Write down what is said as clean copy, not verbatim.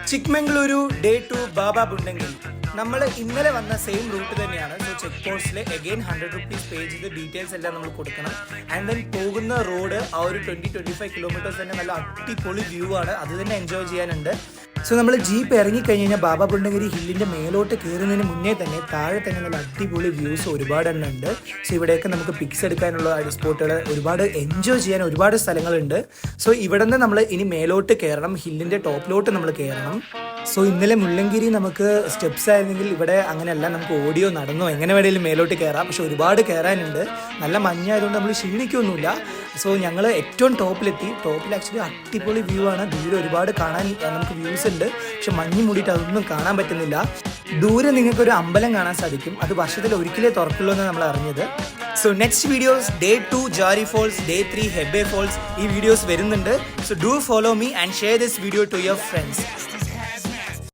ചിക്മംഗ്ലൂരു day 2 ബാബ ബുണ്ടങ്കിൽ നമ്മൾ ഇന്നലെ വന്ന സെയിം റൂട്ട് തന്നെയാണ്. സോ ചെക്ക് പോസ്റ്റിൽ അഗെയിൻ 100 റുപ്പീസ് പേ ചെയ്ത് ഡീറ്റെയിൽസ് എല്ലാം നമ്മൾ കൊടുക്കണം. ആൻഡ് ദെൻ പോകുന്ന റോഡ് ആ ഒരു 20-25 കിലോമീറ്റേഴ്സ് തന്നെ നല്ല അടിപൊളി വ്യൂ ആണ്, അത് തന്നെ എൻജോയ് ചെയ്യാനുണ്ട്. സോ നമ്മൾ ജീപ്പ് ഇറങ്ങിക്കഴിഞ്ഞ് കഴിഞ്ഞാൽ ബാബ ബുണ്ടഗിരി ഹില്ലിൻ്റെ മേലോട്ട് കയറുന്നതിന് മുന്നേ തന്നെ താഴെ തന്നെ നല്ല അടിപൊളി വ്യൂസ് ഒരുപാട് എണ്ണം ഉണ്ട്. സോ ഇവിടെയൊക്കെ നമുക്ക് പിക്സ് എടുക്കാനുള്ള സ്പോട്ടുകൾ, ഒരുപാട് എൻജോയ് ചെയ്യാൻ ഒരുപാട് സ്ഥലങ്ങളുണ്ട്. സോ ഇവിടെ നിന്ന് നമ്മൾ ഇനി മേലോട്ട് കയറണം, ഹില്ലിൻ്റെ ടോപ്പിലോട്ട് നമ്മൾ കയറണം. സോ ഇന്നലെ മുള്ളങ്കിരി നമുക്ക് സ്റ്റെപ്സ് ആയിരുന്നെങ്കിൽ ഇവിടെ അങ്ങനെയല്ല, നമുക്ക് ഓടിയോ നടന്നോ എങ്ങനെ വേണമെങ്കിലും മേലോട്ട് കയറാം. പക്ഷെ ഒരുപാട് കയറാനുണ്ട്, നല്ല മഞ്ഞായതുകൊണ്ട് നമ്മൾ ക്ഷീണിക്കൊന്നുമില്ല. സോ ഞങ്ങൾ ഏറ്റവും ടോപ്പിലെത്തി. ടോപ്പിൽ ആക്ച്വലി അടിപൊളി വ്യൂ ആണ്, ദൂരെ ഒരുപാട് കാണാൻ നമുക്ക് വ്യൂസ് ഉണ്ട്. പക്ഷെ മഞ്ഞ് മൂടിയിട്ട് അതൊന്നും കാണാൻ പറ്റുന്നില്ല. ദൂരെ നിങ്ങൾക്കൊരു അമ്പലം കാണാൻ സാധിക്കും, അത് വർഷത്തിൽ ഒരിക്കലേ തുറക്കുള്ളൂ എന്ന് നമ്മൾ അറിഞ്ഞത്. So next videos day 2 Jhari falls, day 3 Hebbe falls, ഈ വീഡിയോസ് വരുന്നുണ്ട്. So do follow me and share this video to your friends.